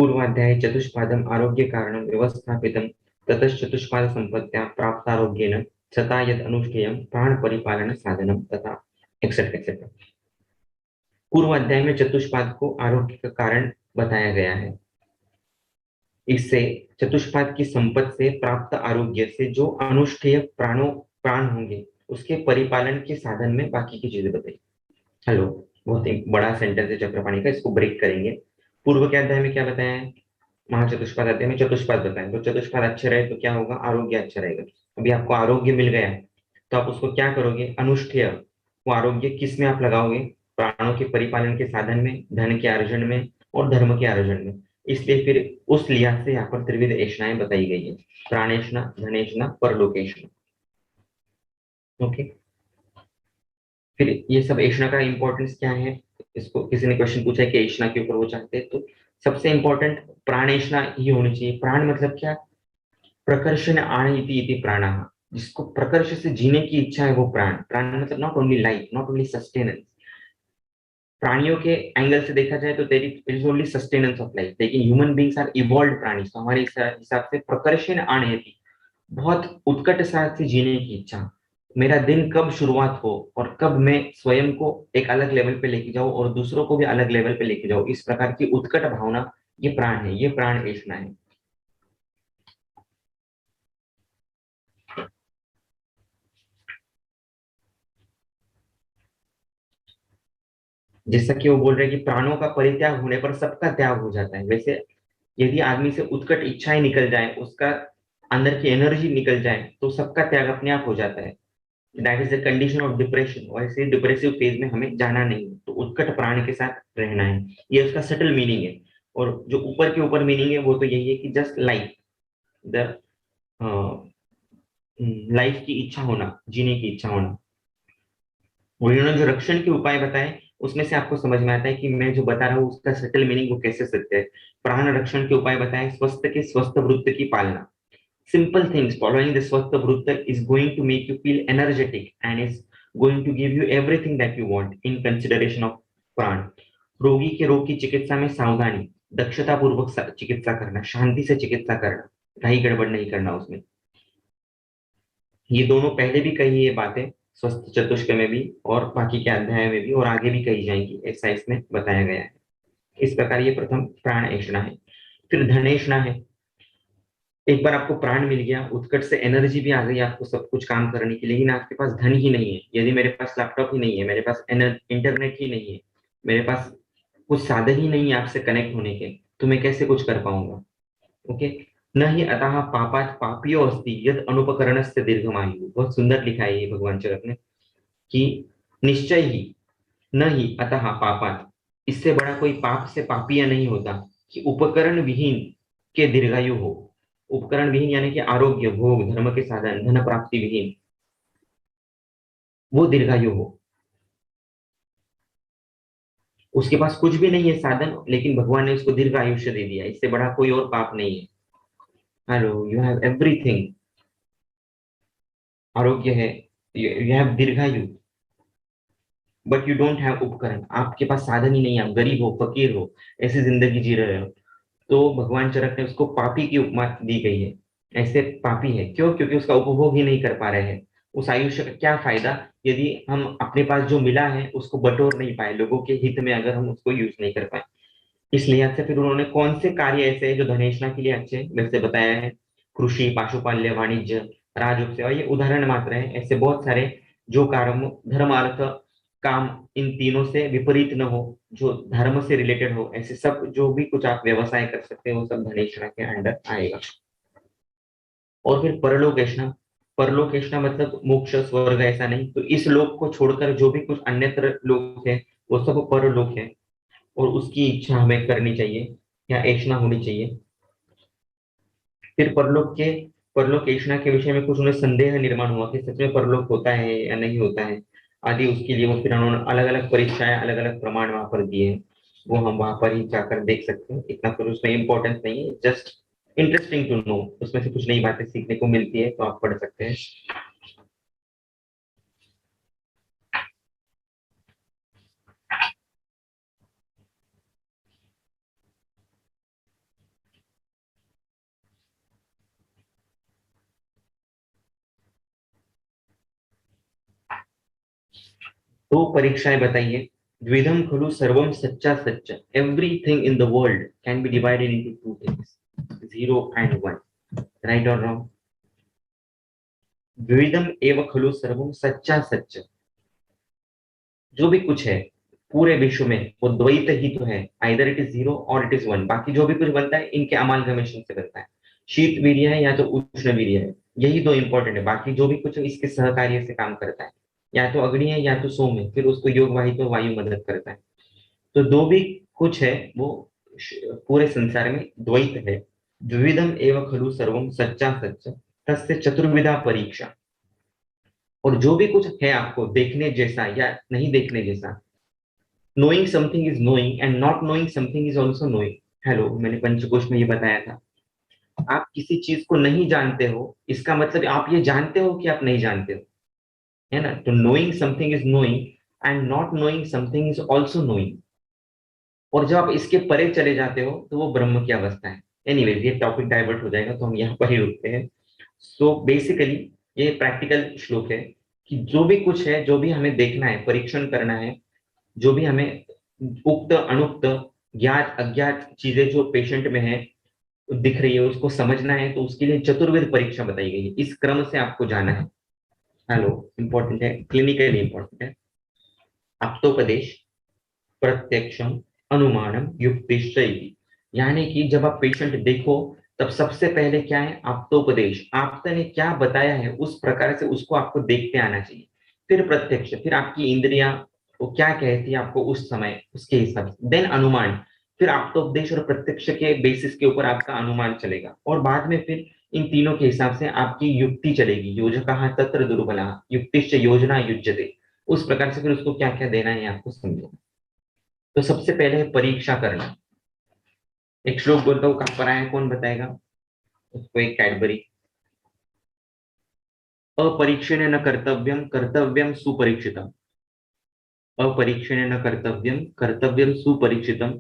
पूर्वाध्याये चतुष्पादम् आरोग्य कारणं व्यवस्थापितं ततश्चतुष्पाद संपत्त्या प्राप्तारोग्येन सता यद अनुष्ठेयं प्राण परिपालन साधनम तथा एक्सेट्रा एक्सेट्रा। पूर्व अध्याय में चतुष्पाद को आरोग्य का कारण बताया गया है। इससे चतुष्पाद की संपत्ति से प्राप्त आरोग्य से जो अनुष्ठेय प्राण होंगे उसके परिपालन के साधन में बाकी की चीजें बताई। हेलो, बहुत ही बड़ा सेंटेंस है चक्रपाणी का, इसको ब्रेक करेंगे। पूर्व के अध्याय में क्या बताया है? महाचतुष्पाद अध्याय में चतुष्पाद बताए, तो चतुष्पाद अच्छे रहे तो क्या होगा? आरोग्य अच्छा रहेगा। अभी आपको आरोग्य मिल गया तो आप उसको क्या करोगे? अनुष्ठेय, वो आरोग्य किस में आप लगाओगे? प्राणों के परिपालन के साधन में, धन के अर्जन में और धर्म के अर्जन में। इसलिए फिर उस लिहाज से यहाँ पर त्रिविध ऐष्णाएं बताई गई है, प्राणेष्णा, धनेष्णा, परलोकेष्णा। ओके, फिर ये सब ऐष्णा का इंपॉर्टेंस क्या है? इसको किसी ने क्वेश्चन पूछा है कि ऐष्णा के ऊपर वो चाहते हैं, तो सबसे इंपॉर्टेंट प्राणेष्णा ही होनी चाहिए। प्राण मतलब क्या? प्रकर्षण आण इति प्राणः, जिसको प्रकर्ष से जीने की इच्छा है वो प्राण। प्राण मतलब not only life, not only sustenance. प्राणियों के एंगल से देखा जाए तो there is only sustenance of life, लेकिन ह्यूमन बींग्स आर इवॉल्व्ड प्राणी, तो हमारे हिसाब से प्रकर्षण आणयति, बहुत उत्कट साथ से जीने की इच्छा। मेरा दिन कब शुरुआत हो और कब मैं स्वयं को एक अलग लेवल पे लेके जाऊं और दूसरों को भी अलग लेवल पे लेके जाऊं, इस प्रकार की उत्कट भावना, ये प्राण है, ये प्राण ऐष्णा है। जैसा कि वो बोल रहे हैं कि प्राणों का परित्याग होने पर सबका त्याग हो जाता है, वैसे यदि आदमी से उत्कट इच्छाएं निकल जाए, उसका अंदर की एनर्जी निकल जाए, तो सबका त्याग अपने आप हो जाता है। That is the condition of depression. और ऐसे डिप्रेसिव फेज में हमें जाना नहीं, तो उत्कट प्राण के साथ रहना है, ये उसका सटल मीनिंग है। और जो ऊपर के ऊपर मीनिंग है वो तो यही है कि जस्ट लाइफ, द लाइफ की इच्छा होना, जीने की इच्छा होना। और इन्होंने जो रक्षण के उपाय बताए उसमें से आपको समझ में आता है कि मैं जो बता रहा हूँ उसका सटल मीनिंग वो कैसे सत्य है। प्राण रक्षण के उपाय बताए, स्वस्थ के स्वस्थ वृत्त की पालना। Simple things following the Swasth Vrutta is going to make you feel energetic and is going to give you everything that you want in consideration of प्राण। रोगी के रोग की चिकित्सा में सावधानी, दक्षता पूर्वक चिकित्सा करना, शांति से चिकित्सा करना, कहीं गड़बड़ नहीं करना उसमें। ये दोनों पहले भी कही ये बातें स्वस्थ चतुष्क में भी और बाकी के अध्याय में भी, और आगे भी कही जाएंगी, ऐसा इसमें बताया गया है। इस प्रकार ये प्रथम प्राण ऐष्णा है। फिर धनेष्णा है। एक बार आपको प्राण मिल गया, उत्कट से एनर्जी भी आ गई आपको सब कुछ काम करने की, लेकिन आपके पास धन ही नहीं है। यदि मेरे पास लैपटॉप ही नहीं है, मेरे पास इंटरनेट ही नहीं है, मेरे पास कुछ साधन ही नहीं है आपसे कनेक्ट होने के, तो मैं कैसे कुछ कर पाऊंगा? ओके। न ही अतः पापात पापियो अस्ति यद अनुपकरण से दीर्घमायु। बहुत सुंदर लिखा है ये भगवान चरक ने कि निश्चय ही, न ही अतः पापात, इससे बड़ा कोई पाप से पापीय नहीं होता कि उपकरण विहीन के दीर्घायु हो। उपकरण विहीन यानी कि आरोग्य, भोग, धर्म के साधन, धन प्राप्ति विहीन, वो दीर्घायु हो। उसके पास कुछ भी नहीं है साधन, लेकिन भगवान ने उसको दीर्घ आयुष्य दे दिया, इससे बड़ा कोई और पाप नहीं है। हेलो, यू हैव एवरीथिंग, आरोग्य है, यू हैव दीर्घायु, बट यू डोंट हैव उपकरण। आपके पास साधन ही नहीं है, आप गरीब हो, फकीर हो, ऐसी जिंदगी जी रहे हो, तो भगवान चरक ने उसको पापी की उपमा दी गई है। ऐसे पापी है क्यों? क्योंकि उसका उपभोग ही नहीं कर पा रहे हैं। उस आयुष्य का क्या फायदा यदि हम अपने पास जो मिला है उसको बटोर नहीं पाए, लोगों के हित में अगर हम उसको यूज नहीं कर पाए। इस लिहाज से फिर उन्होंने कौन से कार्य ऐसे हैं जो धनेशना के लिए अच्छे हैं, वैसे बताया है। कृषि, पशुपाल्य, वाणिज्य, राजउप सेवा, ये उदाहरण मात्र है। ऐसे बहुत सारे जो कर्म, धर्म, अर्थ, काम, इन तीनों से विपरीत न हो, जो धर्म से रिलेटेड हो, ऐसे सब जो भी कुछ आप व्यवसाय कर सकते हैं वो सब धनेश्वरा के अंडर आएगा। और फिर परलोकेशना। परलोकेशना मतलब मोक्ष, स्वर्ग ऐसा नहीं, तो इस लोक को छोड़कर जो भी कुछ अन्यत्र लोक है वो सब परलोक है, और उसकी इच्छा हमें करनी चाहिए या ऐष्णा होनी चाहिए। फिर परलोक ऐष्णा के विषय में कुछ उन्हें संदेह निर्माण हुआ कि सच में परलोक होता है या नहीं होता है आदि। उसके लिए वो फिर उन्होंने अलग अलग परीक्षाएं, अलग अलग प्रमाण वहां पर दिए हैं, वो हम वहां पर ही जाकर देख सकते हैं। इतना कुछ उसमें इंपॉर्टेंस नहीं है, जस्ट इंटरेस्टिंग टू नो, उसमें से कुछ नई बातें सीखने को मिलती है तो आप पढ़ सकते हैं। तो परीक्षाएं बताइए। द्विधम खलु सर्वम सच्चा सच्चा, everything in the world can be divided into two things, 0 and 1, right और रॉन्ग? द्विधम एव खलु सर्वम सच्चा सच्चा, जो भी कुछ है पूरे विश्व में वो द्वैत ही तो है, आइदर इट इज 0 और इट इज 1। बाकी जो भी कुछ बनता है इनके अमालगमेशन से बनता है। शीत वीर्य है या तो उष्ण वीर्य है, यही दो इंपॉर्टेंट है। बाकी जो भी कुछ है इसके सहकार्य से काम करता है, या तो अग्नि है या तो सोम है, फिर उसको योग वाहित तो वायु मदद करता है। तो दो भी कुछ है वो पूरे संसार में द्वैत है। द्विविधम एव खलु सर्वम सच्चा सच्चा, तस्य चतुर्विधा परीक्षा। और जो भी कुछ है आपको देखने जैसा या नहीं देखने जैसा, knowing something is knowing and not knowing something is also knowing. Hello, मैंने पंचकोश में ये बताया था। आप किसी चीज को नहीं जानते हो इसका मतलब आप ये जानते हो कि आप नहीं जानते हो, है ना? तो knowing something is knowing and not knowing something is also knowing. और जब आप इसके परे चले जाते हो तो वो ब्रह्म की अवस्था है। एनीवेज, ये टॉपिक डाइवर्ट हो जाएगा तो हम यहाँ पर ही रुकते हैं। सो बेसिकली ये प्रैक्टिकल श्लोक है कि जो भी कुछ है, जो भी हमें देखना है, परीक्षण करना है, जो भी हमें उक्त अनुक्त ज्ञात अज्ञात चीजें जो पेशेंट में है दिख रही है उसको समझना है, तो उसके लिए चतुर्वेद परीक्षा बताई गई है। इस क्रम से आपको जाना है। हेलो, इंपॉर्टेंट है, क्लिनिकली इंपॉर्टेंट है। आप्तोपदेश, प्रत्यक्षम, अनुमानम, युक्तिश्चैति। यानी कि जब आप पेशेंट देखो तब सबसे पहले क्या है? आप्तोपदेश, आपने ने क्या बताया है उस प्रकार से उसको आपको देखते आना चाहिए। फिर प्रत्यक्ष, फिर आपकी इंद्रियां वो क्या कहती है आपको उस समय उसके हिसाब से। देन अनुमान, फिर आप्तोपदेश और प्रत्यक्ष के बेसिस के ऊपर आपका अनुमान चलेगा। और बाद में फिर इन तीनों के हिसाब से आपकी युक्ति चलेगी। योजकः तत्र दुर्बलः युक्तिश्च योजना युज्यते। उस प्रकार से फिर उसको क्या क्या देना है आपको समझो। तो सबसे पहले है परीक्षा करना। एक श्लोक बोलता हूँ, कहां पर आया, कौन बताएगा? उसको एक कैडबरी। अपरीक्षेण न कर्तव्यम कर्तव्यम सुपरीक्षितम, अपरीक्षेण न Kartavyam Kartavyam सुपरीक्षितम,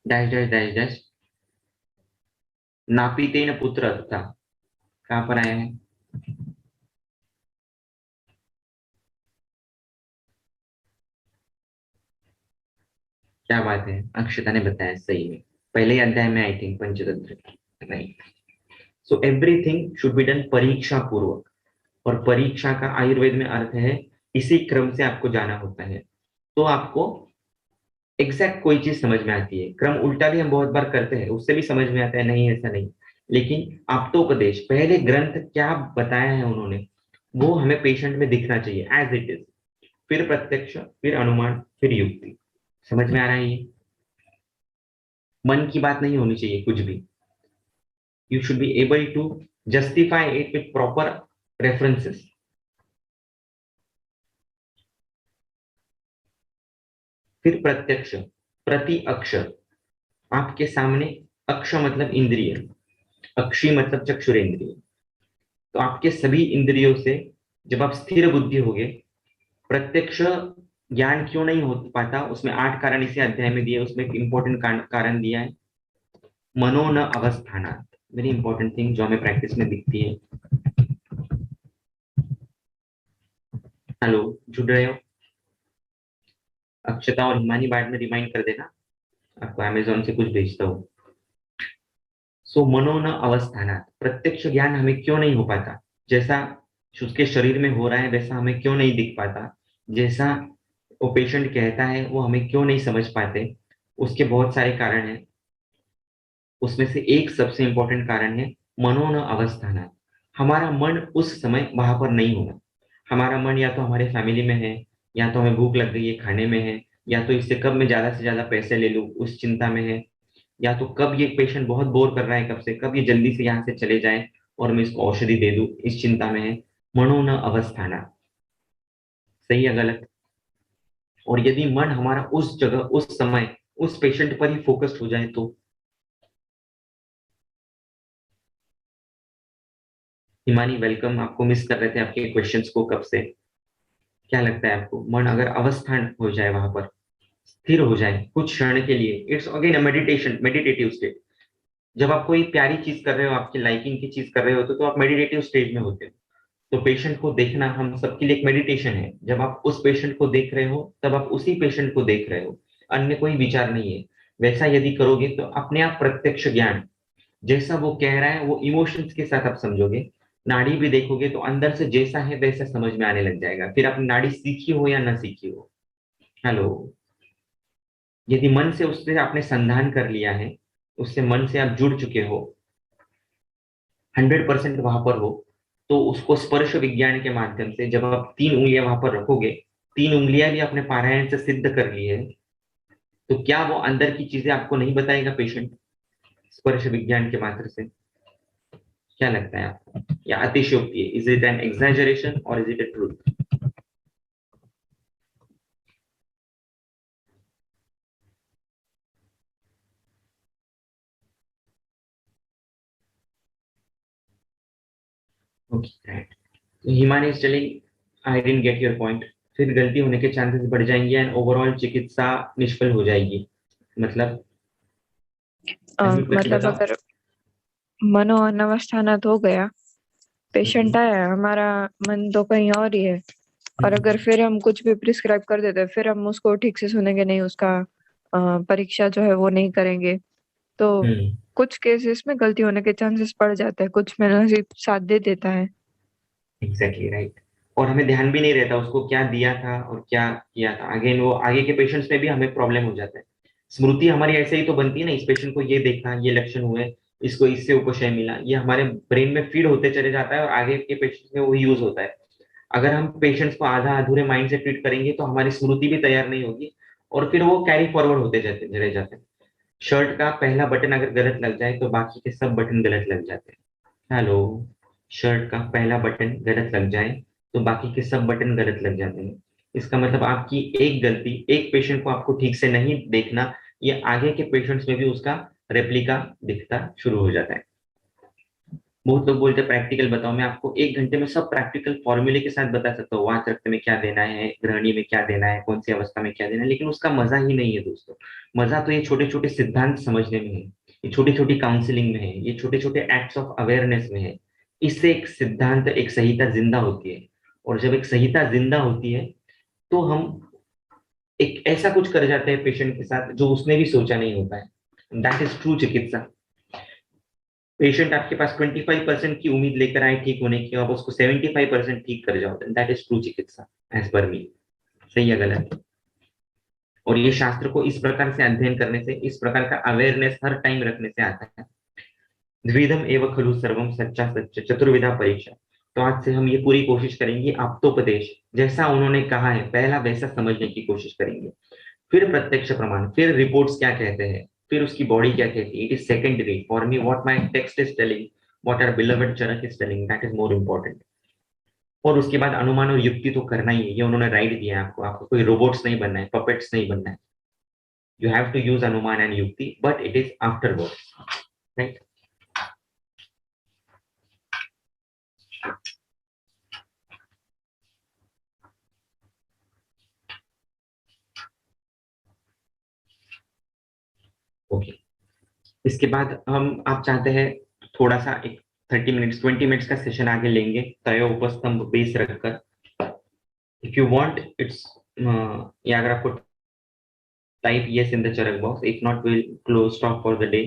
dash dash dash dash, नापीतेन पुत्र था। कहां पर आया है? क्या बात है, अक्षता ने बताया सही है। पहले ही अध्याय में I think Panchatantra, right. So everything should be done परीक्षा पूर्वक। और परीक्षा का आयुर्वेद में अर्थ है इसी क्रम से आपको जाना होता है, तो आपको एग्जैक्ट कोई चीज समझ में आती है। क्रम उल्टा भी हम बहुत बार करते हैं, उससे भी समझ में आता है, नहीं ऐसा नहीं। लेकिन आप्तोपदेश, पहले ग्रंथ क्या बताया है उन्होंने वो हमें पेशेंट में दिखना चाहिए एज इट इज। फिर प्रत्यक्ष, फिर अनुमान, फिर युक्ति। समझ में आ रहा है ये? मन की बात नहीं होनी चाहिए कुछ भी। You should be able to justify it with proper references. फिर प्रत्यक्ष, प्रति अक्षर, आपके सामने। अक्ष मतलब इंद्रिय, अक्षी मतलब चक्षुरेंद्रिय। तो आपके सभी इंद्रियों से जब आप स्थिर बुद्धि होगे, प्रत्यक्ष ज्ञान क्यों नहीं हो पाता, उसमें 8 कारण इसी अध्याय में दिए। उसमें एक इंपॉर्टेंट कारण दिया है, मनो न अवस्थानात। वेरी इंपॉर्टेंट थिंग जो हमें प्रैक्टिस में दिखती है। हेलो, जुड़ रहे हो? अक्षता और हिमानी बाद में रिमाइंड कर देना, आपको अमेजोन से कुछ भेजता हूँ। सो मनो न अवस्थानात, प्रत्यक्ष ज्ञान हमें क्यों नहीं हो पाता? जैसा उसके शरीर में हो रहा है वैसा हमें क्यों नहीं दिख पाता? जैसा वो पेशेंट कहता है वो हमें क्यों नहीं समझ पाते? उसके बहुत सारे कारण हैं। उसमें से एक सबसे इंपॉर्टेंट कारण है मनो न अवस्थानात। हमारा मन उस समय वहां पर नहीं होगा। हमारा मन या तो हमारे फैमिली में है, या तो हमें भूख लग गई है खाने में है, या तो इससे कब मैं ज्यादा से ज्यादा पैसे ले लूं उस चिंता में है, या तो कब ये पेशेंट बहुत बोर कर रहा है, कब से कब ये जल्दी से यहाँ से चले जाए और मैं इसको औषधि दे दूं, इस चिंता में है। मनो न अवस्थाना, सही है गलत? और यदि मन हमारा उस जगह उस समय उस पेशेंट पर ही फोकस्ड हो जाए तो। हिमानी वेलकम, आपको मिस कर रहे थे आपके क्वेश्चंस को कब से। क्या लगता है आपको, मन अगर अवस्थान हो जाए वहां पर, स्थिर हो जाए कुछ क्षण के लिए, it's again a meditation, meditative state. जब आप कोई प्यारी चीज कर रहे हो, आपकी लाइकिंग की चीज कर रहे होते हो, तो आप मेडिटेटिव स्टेज में होते हो। तो पेशेंट को देखना हम सबके लिए एक मेडिटेशन है। जब आप उस पेशेंट को देख रहे हो तब आप उसी पेशेंट को देख रहे हो, अन्य कोई विचार नहीं है। वैसा यदि करोगे तो अपने आप प्रत्यक्ष ज्ञान, जैसा वो कह रहा है वो इमोशंस के साथ आप समझोगे। नाड़ी भी देखोगे तो अंदर से जैसा है वैसा समझ में आने लग जाएगा, फिर अपनी नाड़ी सीखी हो या ना सीखी हो। हेलो। यदि मन से उससे आपने संधान कर लिया है, उससे मन से आप जुड़ चुके हो, 100% वहां पर हो, तो उसको स्पर्श विज्ञान के माध्यम से जब आप 3 उंगलियां वहां पर रखोगे, 3 उंगलियां भी अपने पारायण से सिद्ध कर ली है, तो क्या वो अंदर की चीजें आपको नहीं बताएगा पेशेंट, स्पर्श विज्ञान के मात्र से? क्या लगता है आपको, या अतिशयोक्ति है? इज इट एन एग्जैजरेशन और is it a truth? Okay, right. Himani is telling I didn't get your point. फिर गलती होने के चांसेस बढ़ जाएंगे एंड ओवरऑल चिकित्सा निष्फल हो जाएगी। मतलब अनम्यूट करके मतलब बताओ। अगर मनो अनवस्थानत हो गया, पेशेंट हम्म, आया, हमारा मन तो कहीं और ही है, और अगर फिर हम कुछ भी प्रिस्क्राइब कर देते हैं, फिर हम उसको ठीक से सुनेंगे नहीं, उसका परीक्षा जो है वो नहीं करेंगे, तो हम्म, कुछ केसेस में गलती होने के चांसेस बढ़ जाते हैं, कुछ में नसीब साथ दे देता है। Exactly right. और हमें ध्यान भी नहीं रहता उसको क्या दिया था और क्या किया था। अगेन वो आगे के पेशेंट्स में भी हमें प्रॉब्लम हो जाता है। स्मृति हमारी ऐसे ही तो बनती है ना, इस पेशेंट को ये देखा, ये लक्षण हुए, इसको इससे उपशय मिला, ये हमारे ब्रेन में फीड होते चले जाता है और आगे के पेशेंट्स में वो यूज होता है। अगर हम पेशेंट्स को आधा अधूरे माइंड से ट्रीट करेंगे तो हमारी स्मृति भी तैयार नहीं होगी, और फिर वो कैरी फॉरवर्ड होते जाते रह जाते हैं। शर्ट का पहला बटन अगर गलत लग जाए तो बाकी के सब बटन गलत लग जाते हैं। हेलो। शर्ट का पहला बटन गलत लग जाए तो बाकी के सब बटन गलत लग जाते हैं। इसका मतलब आपकी एक गलती, एक पेशेंट को आपको ठीक से नहीं देखना, ये आगे के पेशेंट्स में भी उसका रेप्लिका दिखता शुरू हो जाता है। बहुत लोग बोलते हैं प्रैक्टिकल बताओ, मैं आपको 1 घंटे में सब प्रैक्टिकल फॉर्मूले के साथ बता सकता हूँ, वात रक्त में क्या देना है, ग्रहणी में क्या देना है, कौन सी अवस्था में क्या देना है, लेकिन उसका मजा ही नहीं है दोस्तों। मजा तो ये छोटे छोटे सिद्धांत समझने में है, ये छोटी छोटी काउंसलिंग में है, ये छोटे छोटे एक्ट्स ऑफ अवेयरनेस में है। इससे एक सिद्धांत, एक संहिता जिंदा होती है। और जब एक संहिता जिंदा होती है तो हम एक ऐसा कुछ कर जाते हैं पेशेंट के साथ जो उसने भी सोचा नहीं होता है। दैट इज ट्रू चिकित्सा। पेशेंट आपके पास 25% की उम्मीद लेकर आए ठीक होने की, आप उसको 75% ठीक कर जाओ, दैट इज ट्रू चिकित्सा एज पर मी। सही है गलत? और ये शास्त्र को इस प्रकार से अध्ययन करने से, इस प्रकार का अवेयरनेस हर टाइम रखने से आता है। द्विधम एवं खलु सर्वम, सच्चा सच्चा चतुर्विधा परीक्षा। तो आज से हम ये पूरी कोशिश करेंगे, आप्तोपदेश जैसा उन्होंने कहा है पहला वैसा समझने की कोशिश करेंगे। फिर प्रत्यक्ष प्रमाण, फिर रिपोर्ट्स क्या कहते हैं, फिर उसकी बॉडी क्या कहती है, it is secondary for me. What my text is telling, what are beloved Charak is telling, that is more important. और उसके बाद अनुमान और युक्ति तो करना ही है, ये उन्होंने राइट दिया है आपको। आपको कोई रोबोट्स नहीं बनना है, पपेट्स नहीं बनना है। यू हैव टू यूज अनुमान एंड युक्ति, but it is afterwards, right? Okay. इसके बाद हम, आप चाहते हैं थोड़ा सा एक 30 मिनट्स 20 मिनट्स का सेशन आगे लेंगे त्रयोपस्तंभ बेस रखकर। इफ यू वांट इट्स, या अगर आपको type yes in the Charak box, if not will close stop for the day.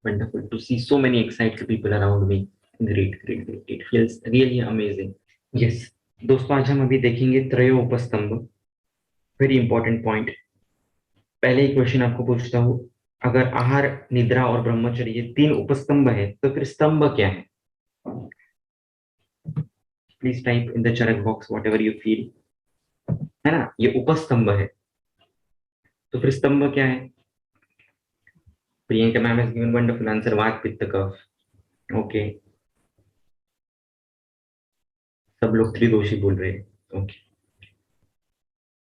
Wonderful to see so many excited people around me. Great, great, great. It feels really amazing. Yes, दोस्तों आज हम अभी देखेंगे त्रयोपस्तंभ। Very important point. पहले एक question आपको पूछता हूँ, अगर आहार, निद्रा और ब्रह्मचर्य ये 3 उपस्तंभ है तो फिर स्तंभ क्या है? Please type in the Charak box whatever you feel. है ना, ये उपस्तंभ है, तो फिर स्तंभ क्या है? Priyanka ma'am has given wonderful answer, वात पित्त कफ। ओके, सब लोग त्रिदोषी बोल रहे हैं। Okay,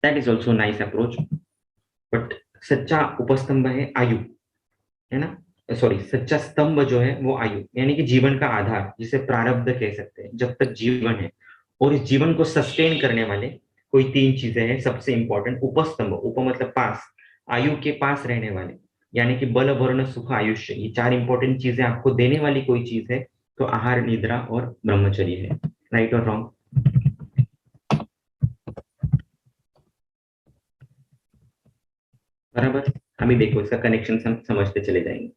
that is also nice approach. But सच्चा उपस्तंभ है आयु, है ना? सॉरी, सच्चा स्तंभ जो है वो आयु, यानी कि जीवन का आधार, जिसे प्रारब्ध कह सकते हैं, जब तक जीवन है। और इस जीवन को सस्टेन करने वाले कोई तीन चीजें हैं सबसे इंपॉर्टेंट। उपस्तंभ, उप मतलब पास, आयु के पास रहने वाले, यानी कि बल वर्ण सुख आयुष्य, ये चार इंपॉर्टेंट चीजें आपको देने वाली कोई चीज है तो आहार, निद्रा और ब्रह्मचर्य है। राइट और रॉन्ग? बराबर। अभी देखो इसका कनेक्शन हम समझते चले जाएंगे।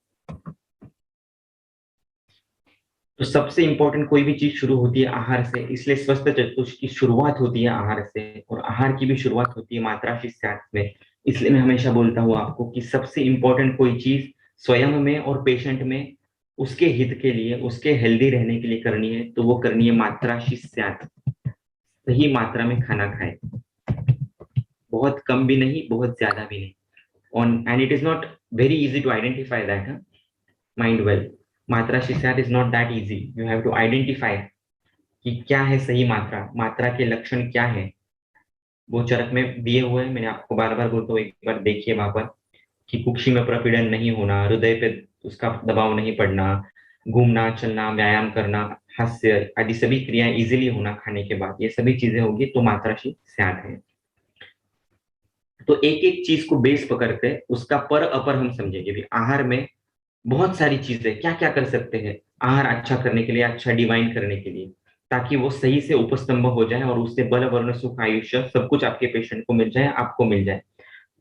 तो सबसे इंपॉर्टेंट कोई भी चीज शुरू होती है आहार से, इसलिए स्वस्थ चतुष्ट की शुरुआत होती है आहार से, और आहार की भी शुरुआत होती है मात्रा शिष्टाचार में। इसलिए मैं हमेशा बोलता हूँ आपको कि सबसे इंपॉर्टेंट कोई चीज स्वयं में और पेशेंट में उसके हित के लिए, उसके हेल्दी रहने के लिए करनी है तो वो करनी है मात्रा शिष्टाचार। सही मात्रा में खाना खाए, बहुत कम भी नहीं, बहुत ज्यादा भी नहीं। on and it is not very easy to identify that, huh? Mind well, मात्रा शिष्टाचार is not that easy. You have to identify कि क्या है सही मात्रा, मात्रा के लक्षण क्या है। वो चरक में दिए हुए हैं, मैंने आपको बार बार बोलता हूँ, एक बार देखिए वहां पर कि कुक्षी में प्रपीड़न नहीं होना, हृदय पे उसका दबाव नहीं पड़ना, घूमना चलना व्यायाम करना, हास्य आदि सभी क्रियाएं इजीली होना खाने के बाद, ये सभी चीजें होगी तो मात्राशी स्याद है। तो एक एक चीज को बेस पकड़ते उसका पर अपर हम समझेंगे भी। आहार में बहुत सारी चीजें क्या क्या कर सकते हैं आहार अच्छा करने के लिए, अच्छा डिवाइन करने के लिए, ताकि वो सही से उपस्तंभ हो जाए और उससे बल वर्ण सुख आयुष्य सब कुछ आपके पेशेंट को मिल जाए, आपको मिल जाए।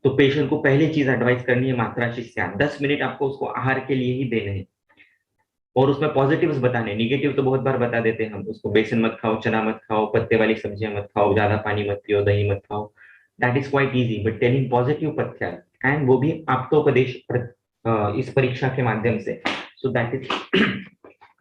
तो पेशेंट को पहली चीज एडवाइस करनी है मात्रा शिष्टाचार। 10 मिनट आपको उसको आहार के लिए ही देने हैं, और उसमें पॉजिटिव्स बताने, निगेटिव तो बहुत बार बता देते हैं हम उसको, बेसन मत खाओ, चना मत खाओ, पत्ते वाली सब्जियां मत खाओ, ज्यादा पानी मत पियो, दही मत खाओ। That is quite easy, but telling positive पथ्य, एंड वो भी आप्तोपदेश इस परीक्षा के माध्यम से। So that is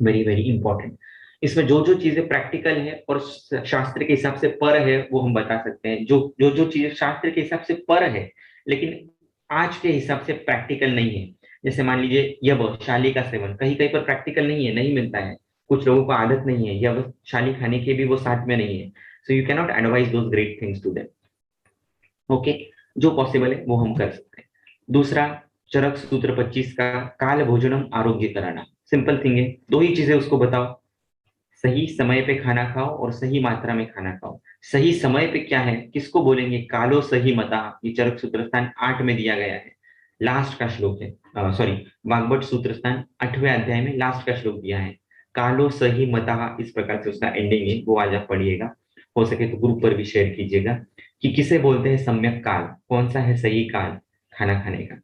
very very important. इसमें जो जो चीजें प्रैक्टिकल है और शास्त्र के हिसाब से पर है वो हम बता सकते हैं। जो जो जो चीजें शास्त्र के हिसाब से पर है लेकिन आज के हिसाब से प्रैक्टिकल नहीं है, जैसे मान लीजिए यव शाली का सेवन कहीं कहीं पर प्रैक्टिकल नहीं है, नहीं मिलता है, कुछ लोगों को आदत नहीं है यव शाली खाने की भी, वो साथ में नहीं है। So you can not advise those great things to them. Okay, जो पॉसिबल है वो हम कर सकते हैं। दूसरा, चरक सूत्र 25 का काल भोजनम आरोग्य कराना, सिंपल थिंग है, दो ही चीजें उसको बताओ, सही समय पे खाना खाओ और सही मात्रा में खाना खाओ। सही समय पे क्या है, किसको बोलेंगे, कालो सही मता, ये चरक सूत्र स्थान 8 में दिया गया है, लास्ट का श्लोक है, सॉरी, वाग्भट सूत्र स्थान 8वें अध्याय में लास्ट का श्लोक दिया है, कालो सही मता, इस प्रकार से उसका एंडिंग है, वो आज आप पढ़िएगा, हो सके तो ग्रुप पर भी शेयर कीजिएगा कि किसे बोलते हैं सम्यक काल, कौन सा है सही काल खाना खाने का।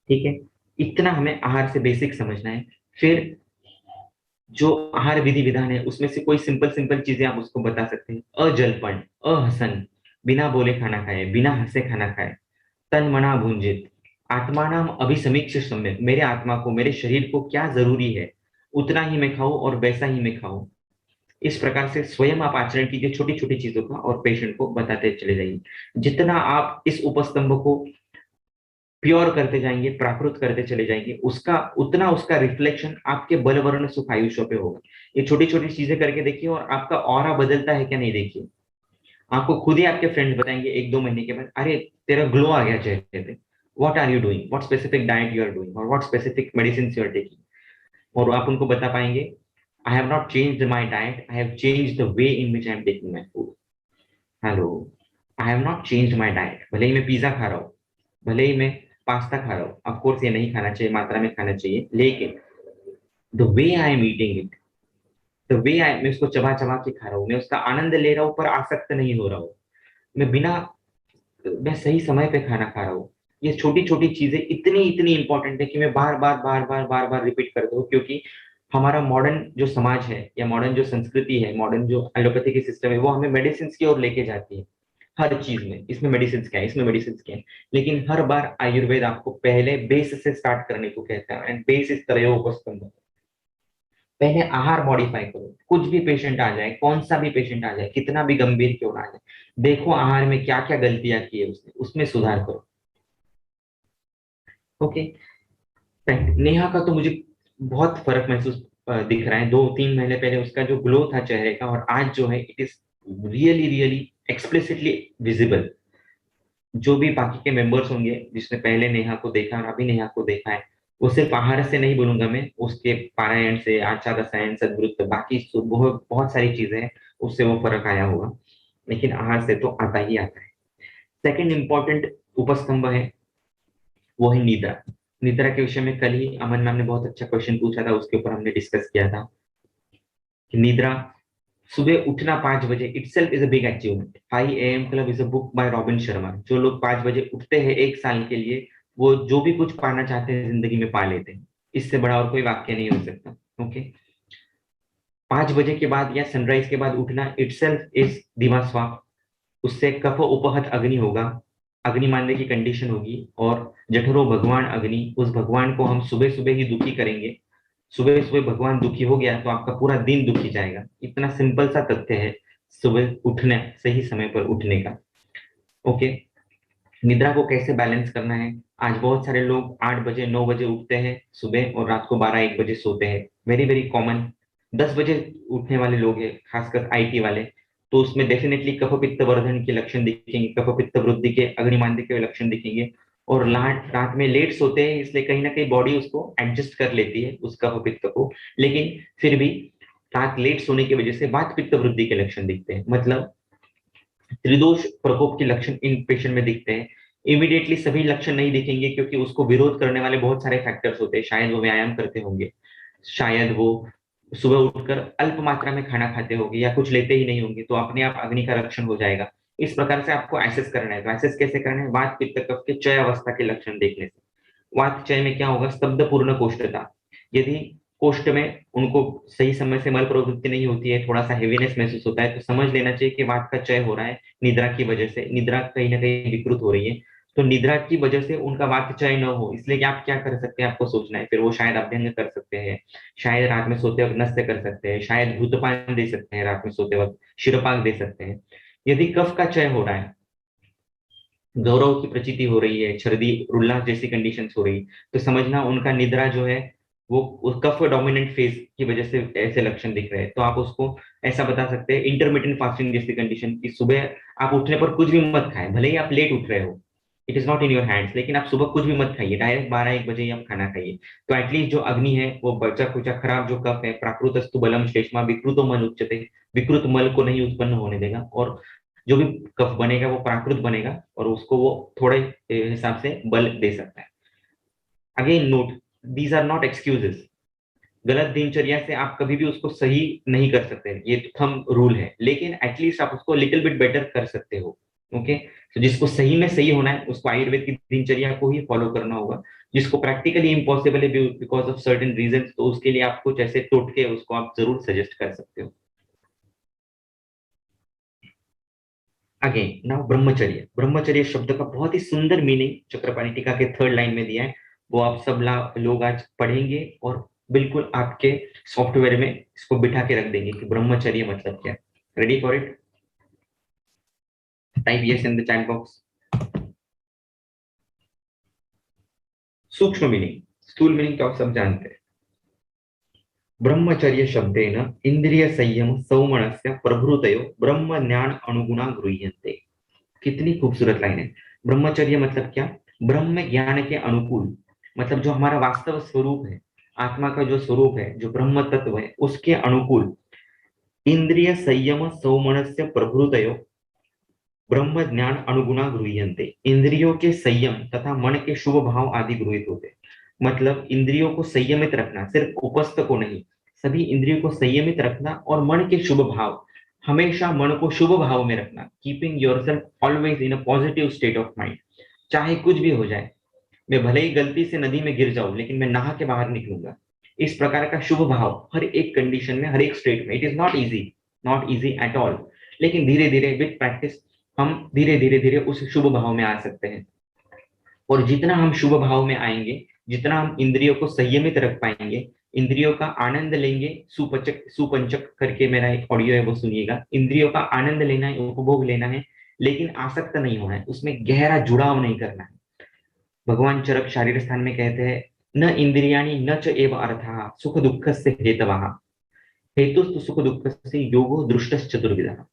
ठीक है, इतना हमें आहार से बेसिक समझना है। फिर जो आहार विधि विधान है उसमें से कोई सिंपल सिंपल चीजें आप उसको बता सकते हैं। अजलपन, अहसन, बिना बोले खाना खाए, बिना हंसे खाना खाए, तन मना भुंजित, आत्मा नाम अभिसमीक्ष सम्यक, मेरे आत्मा को, मेरे शरीर को क्या जरूरी है उतना ही मैं खाऊं और वैसा ही मैं खाऊं। इस प्रकार से स्वयं आप आचरण कीजिए छोटी छोटी चीजों का और पेशेंट को बताते चले जाइए। जितना आप इस उपस्तंभ को प्योर करते जाएंगे, प्राकृत करते चले जाएंगे, उसका उतना उसका रिफ्लेक्शन आपके बल वर्ण सुख आयुष्य पे होगा। ये छोटी छोटी चीजें करके देखिए और आपका ऑरा बदलता है क्या नहीं देखिए। आपको खुद ही आपके फ्रेंड्स बताएंगे 1-2 महीने के बाद, अरे तेरा ग्लो आ गया चेहरे पे, what are you doing, what specific diet you are doing और what specific medicine you are taking. और आप उनको बता पाएंगे, I have not changed my diet, I have changed the way in which I am taking my food. Hello, I have not changed my diet, भले ही मैं pizza खा रहा हूँ, भले ही मैं पास्ता खा रहा हूँ, ऑफकोर्स ये नहीं खाना चाहिए, मात्रा में खाना चाहिए, लेकिन the way I am eating it, the way I, मैं उसको चबा चबा के खा रहा हूँ, मैं उसका आनंद ले रहा हूँ पर आसक्त नहीं हो रहा हूँ, मैं बिना, मैं सही समय पे खाना खा रहा हूँ। ये छोटी छोटी चीजें इतनी इतनी इंपॉर्टेंट है कि मैं बार बार बार बार बार बार रिपीट करता हूँ, क्योंकि हमारा मॉडर्न जो समाज है या मॉडर्न जो संस्कृति है, मॉडर्न जो एलोपैथी की सिस्टम है, वो हमें मेडिसिन की ओर लेके जाती है। हर चीज में इसमें मेडिसिन क्या है, इसमें मेडिसिन क्या है, लेकिन हर बार आयुर्वेद आपको पहले बेस से स्टार्ट करने को कहता है, एंड बेस इस तरह उपस्तंभ। पहले आहार मॉडिफाई करो, कुछ भी पेशेंट आ जाए, कौन सा भी पेशेंट आ जाए, कितना भी गंभीर क्यों ना आ जाए, देखो आहार में क्या क्या गलतियां की है उसने, उसमें सुधार करो। ओके, नेहा का तो मुझे बहुत फर्क महसूस दिख रहा है, 2-3 महीने पहले उसका जो ग्लो था चेहरे का और आज जो है, it is really really explicitly visible. जो भी बाकी के मेंबर्स होंगे जिसने पहले नेहा को देखा और अभी नेहा को देखा है, वो सिर्फ आहार से नहीं बोलूंगा मैं, उसके पारायण से, आचार रसायन, सद्वृत्त, बाकी बहुत बहुत सारी चीजें हैं, उससे वो फर्क आया होगा, लेकिन आहार से तो आता ही आता है। सेकंड इंपॉर्टेंट उपस्तंभ है, वो है निद्रा। निद्रा के विषय में कल ही अमन मैम ने बहुत अच्छा क्वेश्चन पूछा था, उसके ऊपर हमने डिस्कस किया था कि निद्रा, सुबह उठना 5 बजे itself is a big achievement. 5 AM club is a book by robin Sharma. जो लोग 5 बजे उठते हैं एक साल के लिए, वो जो भी कुछ पाना चाहते हैं जिंदगी में पा लेते हैं। इससे बड़ा और कोई वाक्य नहीं हो सकता। ओके, 5 बजे के बाद या सनराइज के बाद उठना इटसेल्फ इज दिवा स्वाप। उससे कफ उपहत अग्नि होगा, अग्नि मानने की कंडीशन होगी, और जठरो भगवान अग्नि, उस भगवान को हम सुबह सुबह ही दुखी करेंगे। सुबह सुबह भगवान दुखी हो गया तो आपका पूरा दिन दुखी जाएगा। इतना सिंपल सा तथ्य है सुबह उठने, सही समय पर उठने का। ओके, निद्रा को कैसे बैलेंस करना है? आज बहुत सारे लोग 8 बजे 9 बजे उठते हैं सुबह और रात को 12-1 बजे सोते हैं, वेरी वेरी कॉमन। 10 बजे उठने वाले लोग हैं, खासकर आईटी वाले, तो उसमें डेफिनेटली कफ पित्त वर्धन के लक्षण दिखेंगे, कफ पित्त वृद्धि के, अग्निमांद्य के लक्षण दिखेंगे। और रात में लेट सोते हैं, इसलिए कहीं ना कहीं बॉडी उसको एडजस्ट कर लेती है उस कफ पित्त को, लेकिन फिर भी रात लेट सोने की वजह से वात पित्त वृद्धि के लक्षण दिखते हैं। मतलब त्रिदोष प्रकोप के लक्षण इन पेशेंट में दिखते हैं। इमीडिएटली सभी लक्षण नहीं दिखेंगे, क्योंकि उसको विरोध करने वाले बहुत सारे फैक्टर्स होते हैं। शायद वो व्यायाम करते होंगे, शायद वो सुबह उठकर अल्प मात्रा में खाना खाते होंगे, या कुछ लेते ही नहीं होंगे, तो अपने आप अग्नि का रक्षण हो जाएगा। इस प्रकार से आपको एसेस करना है। तो एसेस कैसे करना है? वात पित्त कफ के चय अवस्था के लक्षण देखने से। वात चय में क्या होगा? स्तब्ध पूर्ण कोष्ठता। यदि कोष्ठ में उनको सही समय से मल प्रवृत्ति नहीं होती है, थोड़ा सा हेवीनेस महसूस होता है, तो समझ लेना चाहिए कि वात का चय हो रहा है निद्रा की वजह से। निद्रा कहीं ना कहीं विकृत हो रही है, तो निद्रा की वजह से उनका वात चय न हो, इसलिए कि आप क्या कर सकते हैं, आपको सोचना है। फिर वो शायद अभ्यंग कर सकते हैं, शायद रात में सोते वक्त नस्य कर सकते हैं, शायद भूतपान दे सकते हैं रात में सोते वक्त, शिरोपाक दे सकते हैं। यदि कफ का चय हो रहा है, गौरव की प्रचिति हो रही है, छर्दी उल्लास जैसी कंडीशंस हो रही, तो समझना उनका निद्रा जो है वो कफ डोमिनेंट फेज की वजह से ऐसे लक्षण दिख रहे हैं। तो आप उसको ऐसा बता सकते हैं, इंटरमीडिएंट फास्टिंग जैसी कंडीशन की, सुबह आप उठने पर कुछ भी मत खाएं, भले ही आप लेट उठ रहे हो, it is not in your hands, लेकिन आप सुबह कुछ भी मत खाइए, डायरेक्ट 12-1 बजे ही आप खाना खाइए। तो एटलीस्ट जो अग्नि है वो बचा कुचा खराब जो कफ है, प्राकृतस्तु बलम श्लेष्मा विकृतो मल उच्चते, विकृत मल को नहीं उत्पन्न होने देगा, और जो भी कफ बनेगा वो प्राकृत बनेगा, और उसको वो थोड़े हिसाब से बल दे सकता है। Again note, these are not excuses. गलत दिनचर्या से आप कभी भी उसको सही नहीं कर सकते, ये थंब रूल है, लेकिन एटलीस्ट आप उसको लिटिल बिट बेटर कर सकते हो। ओके, तो जिसको सही में सही होना है उसको आयुर्वेद की दिनचर्या को ही फॉलो करना होगा। जिसको प्रैक्टिकली इम्पॉसिबल है बिकॉज ऑफ सर्टेन रीजन, तो उसके लिए आप कुछ ऐसे टोटके उसको आप जरूर सजेस्ट कर सकते हो। अगेन नाउ ब्रह्मचर्य। ब्रह्मचर्य शब्द का बहुत ही सुंदर मीनिंग चक्रपाणी टीका के 3rd लाइन में दिया है, वो आप सब लोग आज पढ़ेंगे और बिल्कुल आपके सॉफ्टवेयर में इसको बिठा के रख देंगे कि ब्रह्मचर्य मतलब क्या है। Ready for it? Type yes in the chat box. सूक्ष्म मीनिंग, स्थूल मीनिंग तो आप सब जानते हैं। ब्रह्मचर्य शब्देन इंद्रिय संयम सौमनस्य प्रभृतयो ब्रह्म ज्ञान अनुगुणा गृह्यन्ते। कितनी खूबसूरत लाइन है। ब्रह्मचर्य मतलब क्या? ब्रह्म ज्ञान के अनुकूल, मतलब जो हमारा वास्तव स्वरूप है, आत्मा का जो स्वरूप है, जो ब्रह्म तत्व है, उसके अनुकूल इंद्रिय संयम सौमनस्य प्रभृतयो ब्रह्म ज्ञान अनुगुणा गृह्यन्ते। इंद्रियों के संयम तथा मन के शुभ भाव आदि गृहित होते। मतलब इंद्रियों को संयमित रखना, सिर्फ उपस्थ को नहीं, सभी इंद्रियों को संयमित रखना, और मन के शुभ भाव, हमेशा मन को शुभ भाव में रखना, keeping yourself always in a positive state of mind. चाहे कुछ भी हो जाए, मैं भले ही गलती से नदी में गिर जाऊं, लेकिन मैं नहा के बाहर निकलूंगा। इस प्रकार का शुभ भाव हर एक कंडीशन में, हर एक स्टेट में। It is not easy, not easy at all, लेकिन धीरे धीरे विद प्रैक्टिस हम धीरे धीरे धीरे उस शुभ भाव में आ सकते हैं। और जितना हम शुभ भाव में आएंगे, जितना हम इंद्रियों को संयमित रख पाएंगे, इंद्रियों का आनंद लेंगे, सुपचक सुपंचक करके मेरा एक ऑडियो है वो सुनिएगा। इंद्रियों का आनंद लेना है, उपभोग लेना है, लेकिन आसक्त नहीं होना है, उसमें गहरा जुड़ाव नहीं करना है। भगवान चरक शारीर स्थान में कहते हैं, न इंद्रियाणि न च एव अर्थः सुख दुख से हेतवः, हेतुस्तु सुख दुख से योगो दृष्टश्च चतुर्विधः।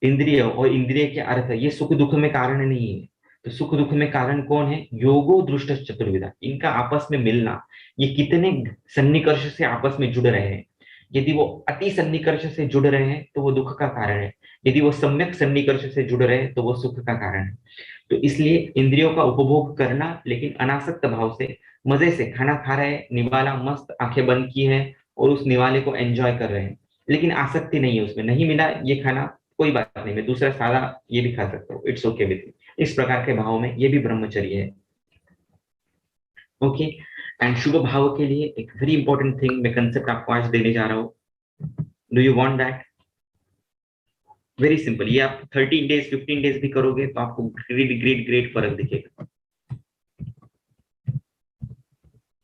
इंद्रिय और इंद्रिय के अर्थ ये सुख दुख में कारण नहीं है, तो सुख दुख में कारण कौन है? योगो दृष्ट चतुर्विधा, इनका आपस में मिलना, ये कितने सन्निकर्ष से आपस में जुड़ रहे हैं। यदि वो अति सन्निकर्ष से जुड़ रहे हैं तो वो दुख का कारण है, यदि वो सम्यक सन्निकर्ष से जुड़ रहे हैं तो वो सुख का कारण है। तो इसलिए इंद्रियों का उपभोग करना, लेकिन अनासक्त भाव से, मजे से खाना खा रहे हैं, निवाला मस्त आंखें बंद की है और उस निवाले को एंजॉय कर रहे हैं, लेकिन आसक्ति नहीं है उसमें, नहीं मिला ये खाना, कोई बात नहीं, मैं दूसरा सादा ये भी खा सकता हूँ, इट्स ओके विथ मी, इस प्रकार के भाव में ये भी ब्रह्मचर्य है। ओके। एंड शुभ भाव के लिए एक वेरी इंपॉर्टेंट थिंग मैं कंसेप्ट आपको आज देने जा रहा हूँ। Do you want that? Very simple, ये आप 13 डेज 15 डेज भी करोगे तो आपको ग्रेट ग्रेट ग्रेट फर्क दिखेगा।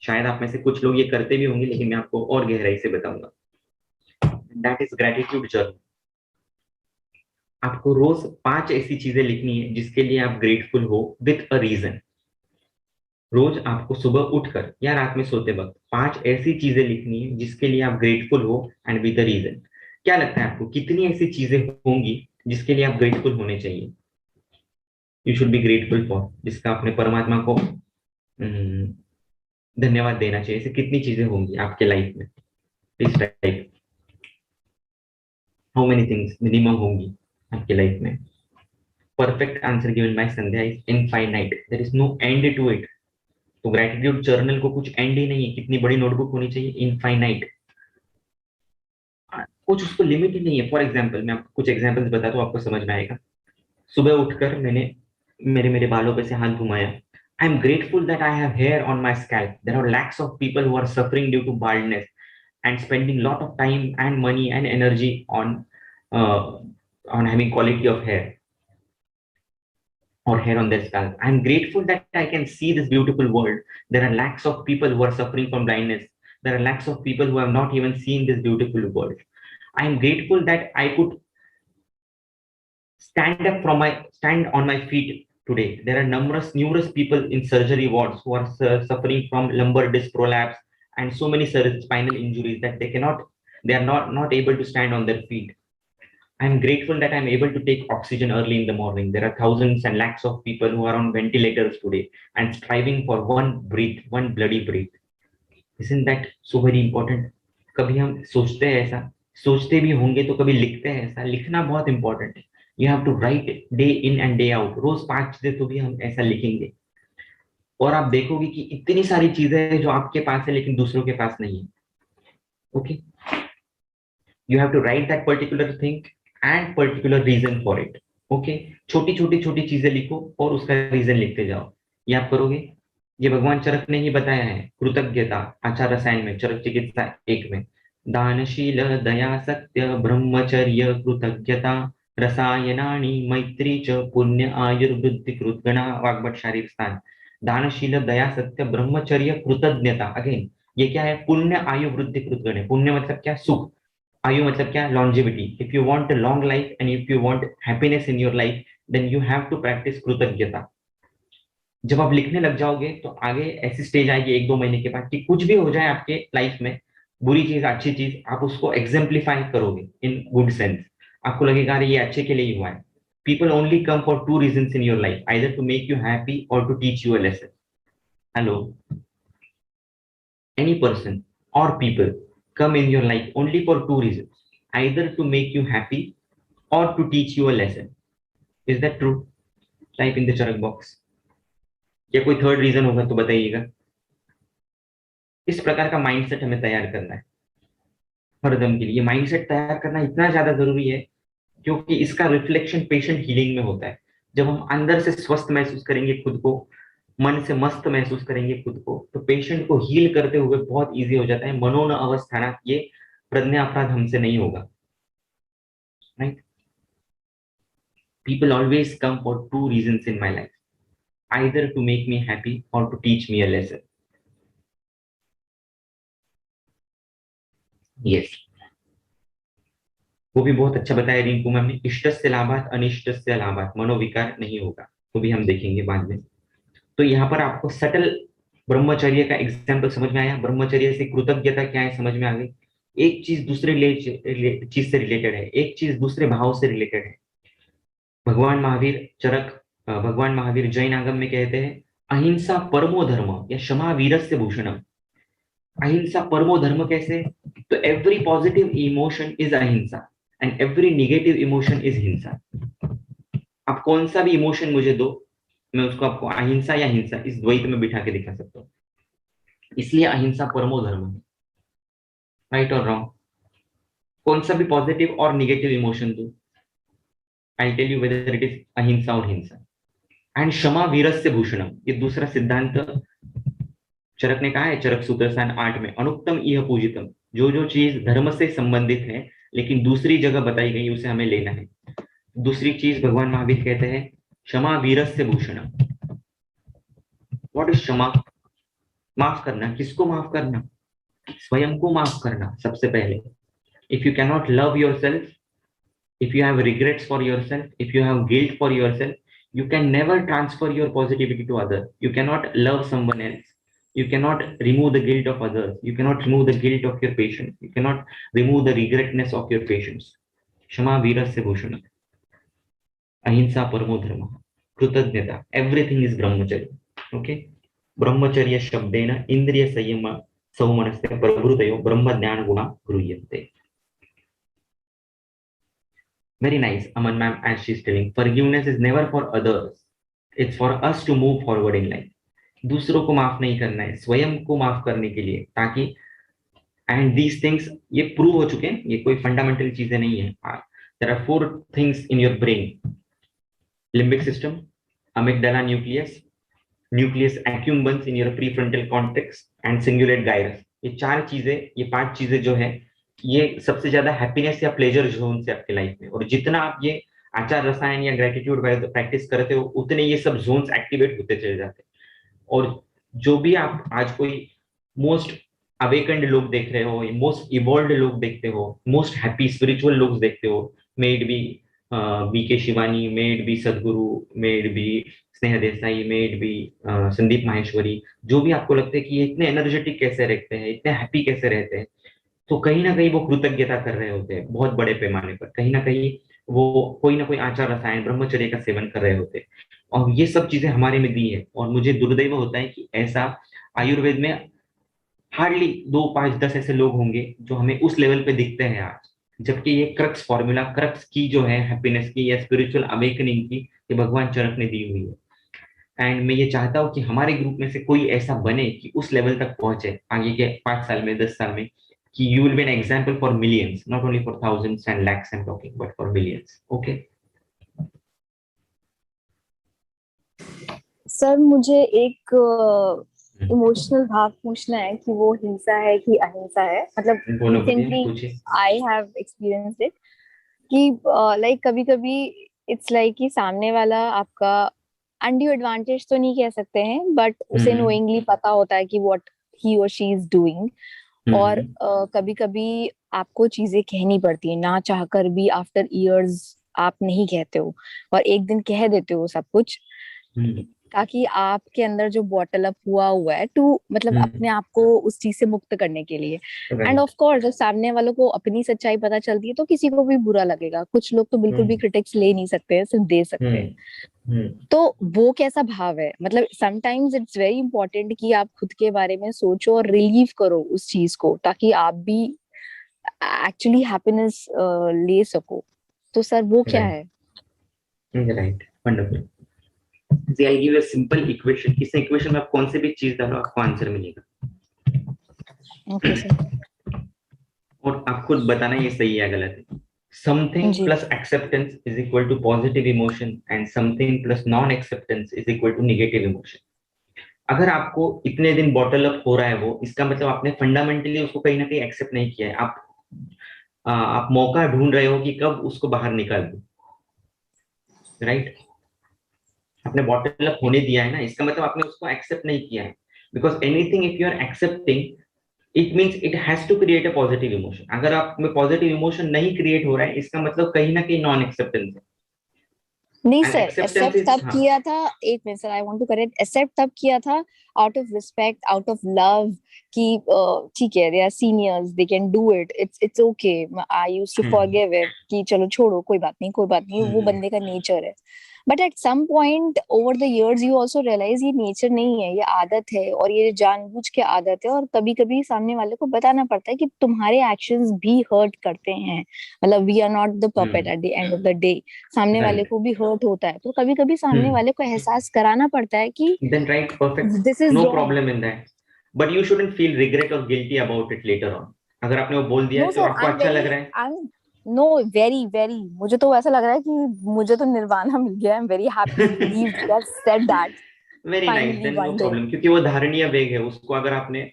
शायद आप में से कुछ लोग ये करते भी होंगे, लेकिन मैं आपको और गहराई से बताऊंगा। That is gratitude journal. आपको रोज 5 ऐसी चीजें लिखनी है जिसके लिए आप ग्रेटफुल हो विथ अ रीजन। रोज आपको सुबह उठकर या रात में सोते वक्त 5 ऐसी चीजें लिखनी है जिसके लिए आप ग्रेटफुल हो एंड विद अ रीजन। क्या लगता है आपको कितनी ऐसी चीजें होंगी जिसके लिए आप ग्रेटफुल होने चाहिए? You should be grateful for, जिसका अपने परमात्मा को धन्यवाद देना चाहिए। ऐसी कितनी चीजें होंगी आपके लाइफ में? Please type how many things minimum होंगी आपके लाइफ में। Perfect answer given by Sandhya is infinite, there is no end to it. तो ग्रेटिट्यूड जर्नल को कुछ एंड ही नहीं है, कितनी बड़ी नोटबुक होनी चाहिए? इनफाइनाइट। कुछ उसको लिमिट ही नहीं है। फॉर एग्जाम्पल मैं आपको कुछ एग्जाम्पल्स बताता हूँ, आपको समझ में आएगा। सुबह उठकर मैंने मेरे मेरे बालों पे से हाथ घुमाया। I am grateful that I have hair on my scalp. There are lakhs of people who are suffering due to baldness and spending lot of time and money and energy on having quality of hair or hair on their scalp. I'm grateful that I can see this beautiful world. There are lakhs of people who are suffering from blindness. There are lakhs of people who have not even seen this beautiful world. I am grateful that I could stand on my feet today. There are numerous people in surgery wards who are suffering from lumbar disc prolapse and so many spinal injuries that they are not able to stand on their feet. I'm grateful that I'm able to take oxygen early in the morning. There are thousands and lakhs of people who are on ventilators today and striving for one breath, one bloody breath. Isn't that so very important? कभी हम सोचते हैं ऐसा, सोचते भी होंगे तो कभी लिखते हैं ऐसा। लिखना बहुत इंपॉर्टेंट है। You have to write day in and day out. रोज 5 चीजें तो भी हम ऐसा लिखेंगे और आप देखोगे कि इतनी सारी चीजें हैं जो आपके पास है लेकिन दूसरों के पास नहीं है। Okay, you have to write that particular thing and particular reason for it. Okay, छोटी छोटी छोटी चीजें लिखो और उसका रीजन लिखते जाओ। ये आप करोगे। ये भगवान चरक ने ही बताया है। कृतज्ञता आचार रसायन में, चरक चिकित्सा 1 में, दानशील दया सत्य ब्रह्मचर्य कृतज्ञता रसायनानि मैत्री च पुण्य आयुर्वृद्धि कृतगणा वाग्भट शारीर स्थान। दानशील दया सत्य ब्रह्मचर्य कृतज्ञता। अगेन ये क्या है? पुण्य आयु वृद्धि कृतगण है। पुण्य मतलब क्या? सुख। आयु मतलब क्या? Longevity. If you want a long life and if you want happiness in your life then you have to practise कृतज्ञता। जब आप लिखने लग जाओगे तो आगे ऐसी स्टेज आएगी 1-2 महीने के बाद कि कुछ भी हो जाए आपके लाइफ में, बुरी चीज अच्छी चीज, आप उसको एग्जेम्पलीफाई करोगे इन गुड सेंस। आपको लगेगा अरे ये अच्छे के लिए ही हुआ है। People only come for 2 reasons in your life, either to make you happy और to teach you a lesson. Hello, any person or people come in your life only for 2 reasons, either to make you happy or to teach you a lesson. Is that true? Type in the charak box. या कोई third reason होगा तो बताइएगा। इस प्रकार का mindset हमें तैयार करना है हरदम के लिए। माइंडसेट तैयार करना इतना ज्यादा जरूरी है क्योंकि इसका रिफ्लेक्शन पेशेंट हीलिंग में होता है। जब हम अंदर से स्वस्थ महसूस करेंगे खुद को, मन से मस्त महसूस करेंगे खुद को, तो पेशेंट को हील करते हुए बहुत इजी हो जाता है। मनोन अवस्थाना, ये प्रज्ञा अपराध हमसे नहीं होगा। Right? People always come for 2 reasons in my life, either to make me happy or to teach me a lesson. Yes. वो भी बहुत अच्छा बताया रिंकू मैम ने। इष्ट से लाभात अनिष्ट से लाभात, मनोविकार नहीं होगा, वो भी हम देखेंगे बाद में। तो यहाँ पर आपको सटल ब्रह्मचर्य का एग्जाम्पल समझ में आया। ब्रह्मचर्य से कृतज्ञता क्या है समझ में आ गई। एक चीज दूसरे चीज से रिलेटेड है, एक चीज दूसरे भाव से रिलेटेड है। भगवान महावीर चरक भगवान महावीर जैन आगम में कहते हैं अहिंसा परमो धर्म या क्षमा वीरस्य भूषणम। अहिंसा परमो धर्म कैसे? तो एवरी पॉजिटिव इमोशन इज अहिंसा and every negative emotion is हिंसा। आप कौन सा भी इमोशन मुझे दो, मैं उसको आपको अहिंसा या हिंसा इस द्वैत में बिठा के दिखा सकता हूँ। इसलिए अहिंसा परमो धर्म है। राइट और रॉन्ग? कौन सा भी पॉजिटिव और निगेटिव इमोशन दो, I tell you whether it is अहिंसा और हिंसा। एंड क्षमा वीरस्य भूषणम, ये दूसरा सिद्धांत चरक ने कहा है चरक सूत्रस्थान 8 में, अनुक्तम इह पूजितम, जो जो चीज धर्म से संबंधित है लेकिन दूसरी जगह बताई गई उसे हमें लेना है। दूसरी चीज भगवान महावीर कहते हैं क्षमा वीरस्य भूषणम। व्हाट इज क्षमा? माफ करना। किसको माफ करना? स्वयं को माफ करना सबसे पहले। If you cannot love your self, if you have regrets for yourself, if you have guilt for yourself, you can never transfer your positivity to others. You cannot love someone else. You cannot remove the guilt of others. You cannot remove the guilt of your patients. You cannot remove the regretness of your patients. Shama Veerasya Bhushanam. Ahimsa Paramo Dharma. Kritanyata. Everything is Brahmacharya. Okay? Brahmacharya Shabdena Indriya Sayama Saumanasya Prabhutayo Brahma Jnana Guna Gruyante. Very nice, Aman ma'am, as she's telling, forgiveness is never for others. It's for us to move forward in life. दूसरों को माफ नहीं करना है, स्वयं को माफ करने के लिए, ताकि एंड दीज थिंग्स ये प्रूव हो चुके हैं, ये कोई फंडामेंटल चीजें नहीं है। There are 4 things in your brain, limbic system, amygdala nucleus, nucleus accumbens in your prefrontal cortex and cingulate gyrus. ये 4 चीजें, ये 5 चीजें जो है, ये सबसे ज्यादा हैप्पीनेस या प्लेजर जोन से आपके लाइफ में। और जितना आप ये आचार रसायन या ग्रेटिट्यूड प्रैक्टिस करते हो उतने ये सब जोन्स एक्टिवेट होते चले जाते हैं। और जो भी आप आज कोई मोस्ट अवेकन्ड लोग देख रहे हो, मोस्ट इवॉल्व्ड लोग देखते हो, मोस्ट हैप्पी स्पिरिचुअल लोग देखते हो, may it be BK Shivani, may it be Sadhguru, may it be Sneha Desai, may it be Sandeep Maheshwari, जो भी आपको लगता है कि ये इतने एनर्जेटिक कैसे रहते हैं, इतने हैप्पी कैसे रहते हैं, तो कहीं ना कहीं वो कृतज्ञता कर रहे होते हैं बहुत बड़े पैमाने पर। कहीं ना कहीं वो कोई ना कोई आचार रसायन ब्रह्मचर्य का सेवन कर रहे होते हैं, और ये सब चीजें हमारे में दी है। और मुझे दुर्दैव होता है कि ऐसा आयुर्वेद में हार्डली 2, 5, 10 ऐसे लोग होंगे जो हमें उस लेवल पे दिखते हैं आज, जबकि ये क्रक्स फॉर्मूला, क्रक्स की जो है हैप्पीनेस की या स्पिरिचुअल अवेकनिंग की, ये भगवान चरक ने दी हुई है। एंड मैं ये चाहता हूँ कि हमारे ग्रुप में से कोई ऐसा बने कि उस लेवल तक पहुंचे आगे के 5 साल में, 10 साल में, कि you will be an example for millions, not only for thousands and lakhs I'm talking, but for millions. Okay? Sir मुझे एक इमोशनल भाव पूछना है कि वो हिंसा है कि अहिंसा है। मतलब recently I have experienced it कि लाइक कभी कभी इट्स लाइक कि सामने वाला आपका अनड्यू एडवांटेज तो नहीं कह सकते हैं, बट उसे नोइंगली पता होता है कि व्हाट ही और शी इज डूइंग। और कभी कभी आपको चीजें कहनी पड़ती है ना चाहकर भी, आफ्टर इयर्स आप नहीं कहते हो और एक दिन कह देते हो सब कुछ, ताकि आपके अंदर जो बॉटल अप हुआ है टू मतलब अपने आप को उस चीज से मुक्त करने के लिए। एंड ऑफ कोर्स जब सामने वालों को अपनी सच्चाई पता चलती है तो किसी को भी बुरा लगेगा। कुछ लोग तो बिल्कुल भी क्रिटिक्स ले नहीं सकते हैं, सिर्फ दे सकते हैं। तो वो कैसा भाव है? मतलब समटाइम्स इट्स वेरी इंपॉर्टेंट कि आप खुद के बारे में सोचो और रिलीव करो उस चीज को, ताकि आप भी एक्चुअली हैप्पीनेस ले सको। तो सर वो क्या है? Right, wonderful. See, I'll give you a simple equation. इस इक्वेशन में आप कौन से भी चीज डालो आपको आंसर मिलेगा। Okay sir. और आप खुद बताना ये सही है गलत है। Something plus acceptance is equal to positive emotion and something plus non-acceptance is equal to negative emotion. अगर आपको इतने दिन बॉटल अप हो रहा है वो, इसका मतलब आपने फंडामेंटली उसको कहीं ना कहीं एक्सेप्ट नहीं किया है। आप मौका ढूंढ रहे हो कि कब उसको बाहर निकाल दो। राइट? आपने बॉटल अप होने दिया है ना, इसका मतलब आपने उसको एक्सेप्ट नहीं किया है। Because anything if you are accepting it means it has to create a positive emotion. अगर आप में पॉजिटिव इमोशन नहीं क्रिएट हो रहा है, इसका मतलब कहीं ना कहीं नॉन एक्सेप्टेंस है। नहीं सर, एक्सेप्ट तब किया था, एक minute sir, I want to correct, accept तब किया था out of respect, out of love, कि ठीक है, they are seniors, they can do it, it's okay. I used to forgive it कि चलो छोड़ो, कोई बात नहीं, कोई बात नहीं, वो बंदे का नेचर है. But at some point over the years you also realise ये नेचर नहीं है, ये आदत है, और ये जानबूझ के आदत है. और कभी कभी सामने वाले को बताना पड़ता है कि तुम्हारे एक्शंस भी हर्ट करते हैं. मतलब we are not the puppet at the end of the day. सामने वाले को भी हर्ट होता है, तो कभी कभी सामने वाले को एहसास कराना पड़ता है कि then right, perfect, this is no problem in that, but you shouldn't feel regret or guilty about it later on. अगर आपने वो बोल दिया नो तो सर, आपको अच्छा लग रहा है. नो, वेरी वेरी, मुझे तो ऐसा लग रहा है कि मुझे तो निर्वाणा मिल गया. I am very happy, relieved that you said that. Very nice, then no problem, क्योंकि वो धारणीय वेग है, उसको अगर आपने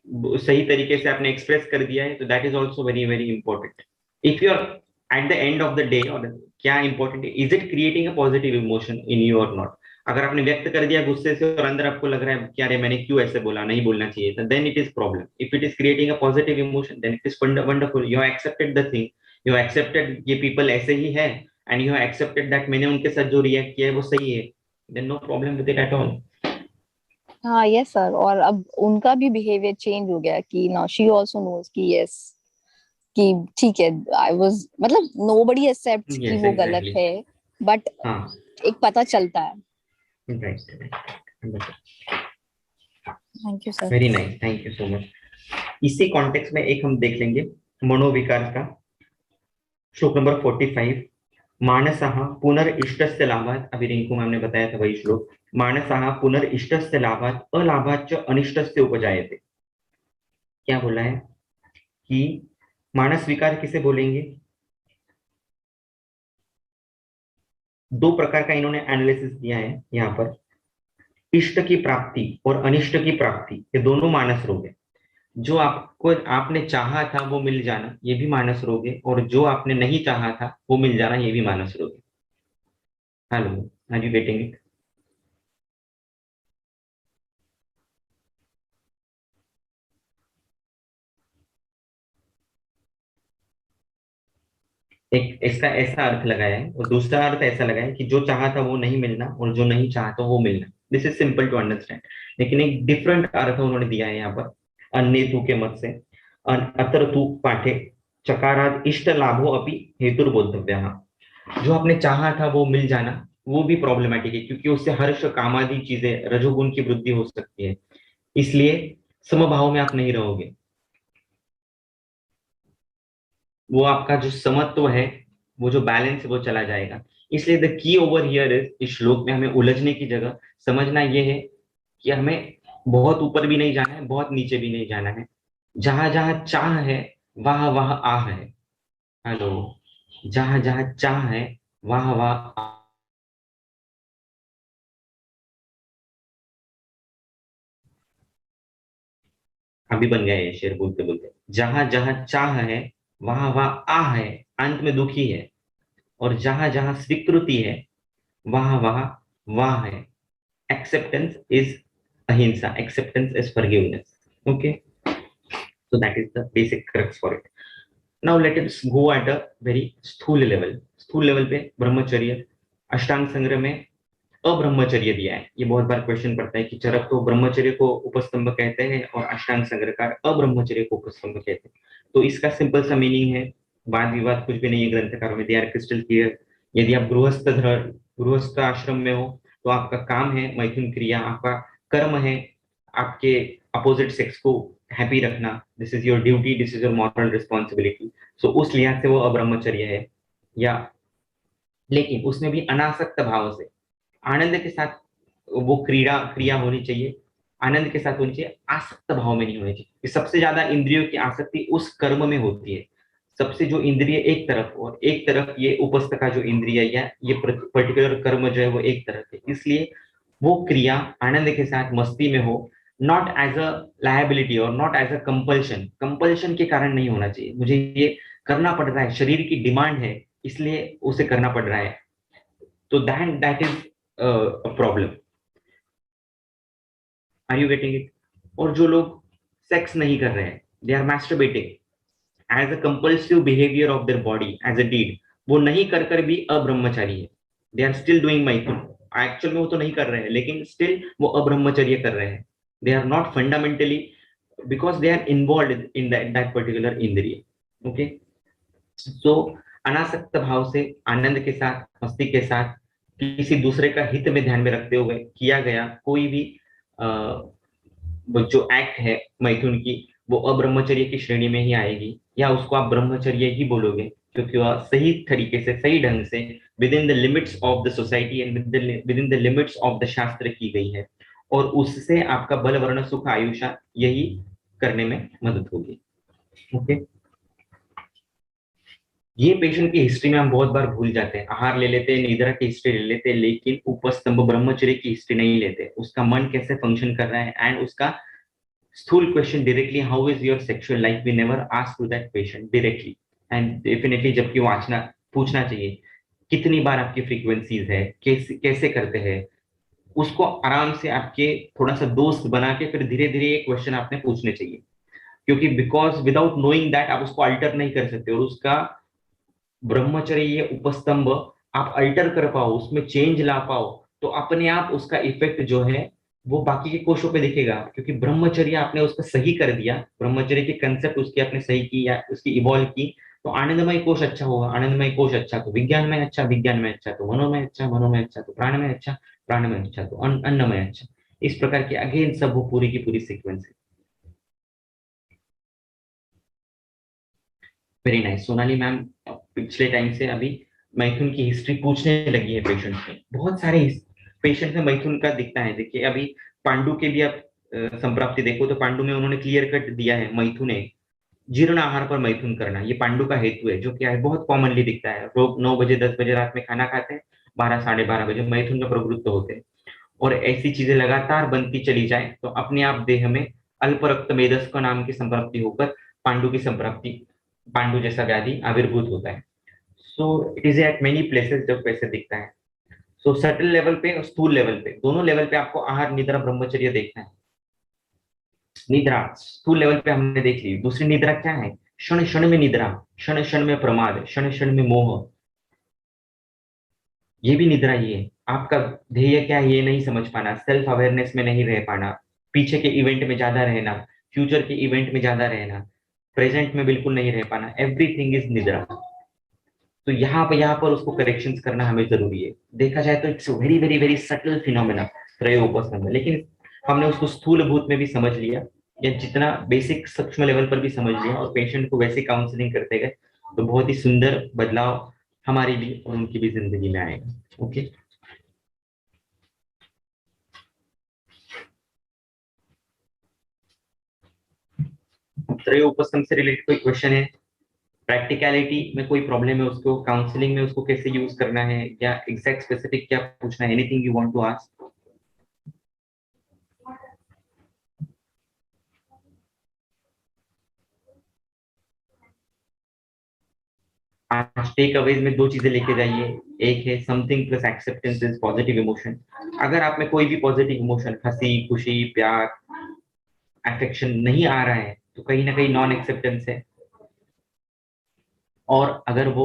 सही तरीके से आपने एक्सप्रेस कर दिया है तो that is also very very important. If you are at the end of the day, और क्या इंपॉर्टेंट है, is it creating a positive emotion in you और नॉट. अगर आपने व्यक्त कर दिया गुस्से से और अंदर आपको लग रहा है कि अरे मैंने क्यों ऐसे बोला, नहीं बोलना चाहिए था, then it is problem. If it is creating a positive emotion, then it is wonderful. You have accepted the thing, you have accepted ये पीपल ऐसे ही है, and you have accepted that मैंने उनके साथ जो रिएक्ट किया है वो सही है, then no problem with it at all. हाँ, यस सर. और अब उनका भी बिहेवियर चेंज हो गया कि नाउ शी आल्सो नोज कि यस, कि ठीक है, आई वाज, मतलब नोबडी एक्सेप्ट्स कि Yes, वो गलत exactly. है, बट हाँ, एक पता चलता है. right. Thank you sir. Very nice, thank you so much. इसी कॉन्टेक्स्ट में एक हम देख लेंगे मनोविकार का, श्लोक नंबर 45. मानसः पुनर्इष्टस्य लाभात्, अभी रिंकू मैम ने बताया था वही श्लोक. मानसः पुनर्इष्टस्य लाभात् अलाभाच्च अनिष्टस्य उपजायते. क्या बोला है कि मानस विकार किसे बोलेंगे. दो प्रकार का इन्होंने एनालिसिस दिया है यहाँ पर. इष्ट की प्राप्ति और अनिष्ट की प्राप्ति, ये दोनों मानस रोग है. जो आपको आपने चाहा था वो मिल जाना, ये भी मानस रोग है, और जो आपने नहीं चाहा था वो मिल जाना, ये भी मानस रोग है. Hello, are you getting it. एक इसका ऐसा अर्थ लगाया है, और दूसरा अर्थ ऐसा लगाया है कि जो चाहा था वो नहीं मिलना, और जो नहीं चाहा था वो मिलना. This is simple to understand. लेकिन एक डिफरेंट अर्थ उन्होंने दिया है यहाँ पर अन्य तू के मत से. अतर तू पाठे चकाराद इष्ट लाभो अपि हेतुर्बोधव्यः. जो आपने चाहा था वो मिल जाना, वो भी प्रॉब्लमेटिक है, क्योंकि उससे हर्ष कामादि चीजें, रजोगुण की वृद्धि हो सकती है. इसलिए समभाव में आप नहीं रहोगे. वो आपका जो समत्व है, वो जो बैलेंस है, वो चला जाएगा. इसलिए the key over here is, इस श्लोक में हमें उलझने की जगह समझना ये है कि हमें बहुत ऊपर भी नहीं जाना है, बहुत नीचे भी नहीं जाना है. जहां जहां चाह है वहां वहां आह है. हेलो, जहां जहां चाह है वहां वहां आह. अभी बन गया ये शेर बोलते बोलते. जहां जहां चाह है वहां वहां आह है, अंत में दुखी है. और जहां जहां स्वीकृति है वहां वहां वाह है. Acceptance is ahimsa. Acceptance is forgiveness. Okay, so that is the basic crux for it. Now let us go at a very स्थूल level. स्थूल लेवल पे ब्रह्मचर्य, अष्टांग संग्रह में अब्रह्मचर्य दिया है. ये बहुत बार क्वेश्चन पड़ता है कि चरक तो ब्रह्मचर्य को उपस्तंभ कहते हैं और अष्टांग संग्रहकार अब्रह्मचर्य को उपस्तंभ कहते हैं. तो इसका सिंपल सा मीनिंग है, वाद विवाद कुछ भी नहीं है ग्रंथकारों में, दे आर क्रिस्टल क्लियर. यदि आप गृहस्थ आश्रम में हो तो आपका काम है मैथुन क्रिया, आपका कर्म है आपके अपोजिट सेक्स को हैप्पी रखना. This is your duty, this is your moral responsibility. So उस लिहाज से वो अब्रह्मचर्य है. या लेकिन उसमें भी अनासक्त भाव से, आनंद के साथ वो क्रिया होनी चाहिए, आनंद के साथ होनी चाहिए, आसक्त भाव में नहीं होनी चाहिए. सबसे ज्यादा इंद्रियों की आसक्ति उस कर्म में होती है. सबसे जो इंद्रिय एक तरफ और एक तरफ ये उपस्थ का जो इंद्रिय या ये पर्टिकुलर कर्म जो है वो एक तरफ है. इसलिए वो क्रिया आनंद के साथ मस्ती में हो, नॉट एज अ लायबिलिटी और not as a compulsion. Compulsion के कारण नहीं होना चाहिए, मुझे ये करना पड़ रहा है, शरीर की डिमांड है इसलिए उसे करना पड़ रहा है, तो that is a problem. Are you getting it. और जो लोग सेक्स नहीं कर रहे हैं, they are masturbating as a compulsive behaviour of their body as a deed, वो नहीं कर कर भी अब्रह्मचारी है, दे आर स्टिल डूइंग मैथुन. एक्चुअल में वो तो नहीं कर रहे हैं, लेकिन स्टिल वो अब्रह्मचर्य कर रहे हैं. They are not fundamentally, because they are involve in that particular इंद्रिय. ओके, सो अनासक्त भाव से, आनंद के साथ, मस्ती के साथ, किसी दूसरे का हित में ध्यान में रखते हुए किया गया कोई भी वो जो एक्ट है मैथुन की, वो अब्रह्मचर्य की श्रेणी में ही आएगी, या उसको आप ब्रह्मचर्य ही बोलोगे, क्योंकि वह सही तरीके से, सही ढंग से, with in the limits of the society and with in the limits of the शास्त्र की गई है, और उससे आपका बल, वर्ण, सुख, आयुषा यही करने में मदद होगी. ओके, ये पेशेंट की हिस्ट्री में हम बहुत बार भूल जाते हैं. आहार ले लेते हैं, निद्रा की हिस्ट्री ले लेते हैं, लेकिन उपस्तंभ ब्रह्मचर्य की हिस्ट्री नहीं लेते. उसका मन कैसे फंक्शन कर रहा है, एंड उसका स्थूल question directly, how is your sexual life, we never ask to that patient directly. And definitely जबकि वाचना पूछना चाहिए, कितनी बार आपकी फ्रीक्वेंसीज है, कैसे कैसे करते हैं, उसको आराम से आपके थोड़ा सा दोस्त बना के फिर धीरे धीरे ये क्वेश्चन आपने पूछने चाहिए, क्योंकि बिकॉज विदाउट नोइंग दैट आप उसको अल्टर नहीं कर सकते, और उसका ब्रह्मचर्य ये उपस्तंभ आप अल्टर कर पाओ, उसमें चेंज ला पाओ, तो अपने आप उसका इफेक्ट जो है वो बाकी के कोशों पे दिखेगा. क्योंकि ब्रह्मचर्य आपने उसका सही कर दिया, ब्रह्मचर्य की कंसेप्ट उसकी आपने सही की या उसकी इवॉल्व की, तो आनंदमय कोश अच्छा होगा, आनंदमय कोश अच्छा तो विज्ञान में अच्छा, विज्ञान में अच्छा तो मनोमय अच्छा, मनोमय अच्छा तो प्राण में अच्छा, प्राण में अच्छा तो अन्नमय अच्छा. इस प्रकार की अगेन सब वो पूरी की पूरी सीक्वेंस है. वेरी नाइस सोनाली मैम, पिछले टाइम से अभी मैथुन की हिस्ट्री पूछने लगी है पेशेंट में. बहुत सारे पेशेंट में मैथुन का दिखता है. देखिए अभी पांडु के भी आप संप्राप्ति देखो तो पांडु में उन्होंने क्लियर कट दिया है, मैथुन है, जीर्ण आहार पर मैथुन करना, ये पांडु का हेतु है, जो क्या है बहुत कॉमनली दिखता है. लोग 9 बजे 10 बजे रात में खाना खाते हैं, 12 साढ़े 12 बजे मैथुन में प्रवृत्त होते हैं, और ऐसी चीजें लगातार बनती चली जाए तो अपने आप देह में अल्प रक्त मेदस का नाम की संप्राप्ति होकर पांडु की संप्राप्ति, पांडु जैसा व्याधि आविर्भूत होता है. So it is eight many places जब वैसे दिखता है. सो सटल लेवल पे और स्थूल लेवल पे, दोनों लेवल पे आपको आहार, निद्रा, ब्रह्मचर्य देखना है. निद्रा स्थूल लेवल पे हमने देख ली. दूसरी निद्रा क्या है? क्षण क्षण में निद्रा, क्षण क्षण में प्रमाद, क्षण क्षण में मोह, ये भी निद्रा ही है. आपका ध्येय क्या है ये नहीं समझ पाना, सेल्फ अवेयरनेस में नहीं रह पाना, पीछे के इवेंट में ज्यादा रहना, फ्यूचर के इवेंट में ज्यादा रहना, प्रेजेंट में बिल्कुल नहीं रह पाना, एवरीथिंग इज निद्रा. तो यहाँ पर उसको करेक्शंस करना हमें जरूरी है. देखा जाए तो it's very very very subtle phenomena त्रयोपस्कंध, लेकिन हमने उसको स्थूल भूत में भी समझ लिया, या जितना बेसिक सूक्ष्म लेवल पर भी समझ लिया, और पेशेंट को वैसे काउंसलिंग करते गए तो बहुत ही सुंदर बदलाव हमारी भी और उनकी भी जिंदगी में आएगा. ओके, त्रयोपस्कंध से रिलेटेड कोई क्वेश्चन है? प्रैक्टिकलिटी में कोई प्रॉब्लम है उसको, काउंसलिंग में उसको कैसे यूज करना है, या एग्जैक्ट स्पेसिफिक क्या पूछना है, anything you want to ask? आज टेक अवेज में 2 चीजें लेके जाइए. एक है something plus acceptance is positive emotion. अगर आप में कोई भी पॉजिटिव इमोशन, हंसी, खुशी, प्यार, अफेक्शन नहीं आ रहा है तो कहीं ना कहीं नॉन एक्सेप्टेंस है. और अगर वो,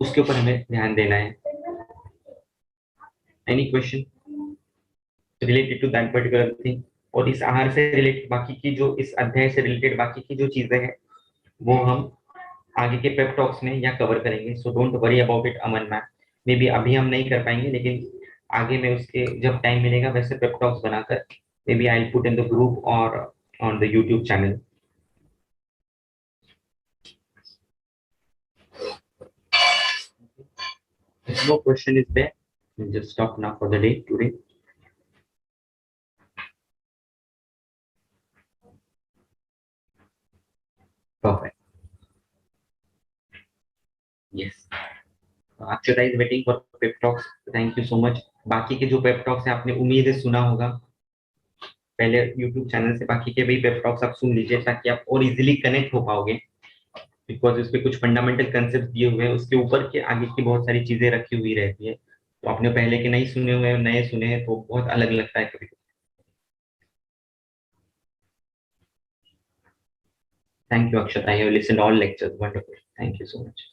उसके ऊपर हमें ध्यान देना है. Any question related to that particular thing? और इस आहार से रिलेटेड बाकी की जो, इस अध्याय से रिलेटेड बाकी की जो चीजें हैं वो हम आगे के पेप टॉक्स में या कवर करेंगे. So don't worry about it Aman ma'am. May be अभी हम नहीं कर पाएंगे, लेकिन आगे में उसके जब टाइम मिलेगा वैसे पेप टॉक्स बनाकर maybe I put in the group और on the YouTube channel. If no question is there, we'll just stop now for the day today. Perfect. Yes. Akshata is waiting for pep talks. Thank you so much. बाकी के जो पेप talks हैं आपने उम्मीद है सुना होगा. पहले YouTube चैनल से बाकी के भी पेप टॉक्स आप सुन लीजिए, ताकि आप और इजीली कनेक्ट हो पाओगे, बिकॉज उसपे कुछ फंडामेंटल कंसेप्ट दिए हुए हैं, उसके ऊपर के आगे की बहुत सारी चीजें रखी हुई रहती है. तो आपने पहले के नहीं सुने हुए, नए सुने हैं तो बहुत अलग लगता है कभी. Thank you Akshata, you listen all lectures, wonderful, thank you so much.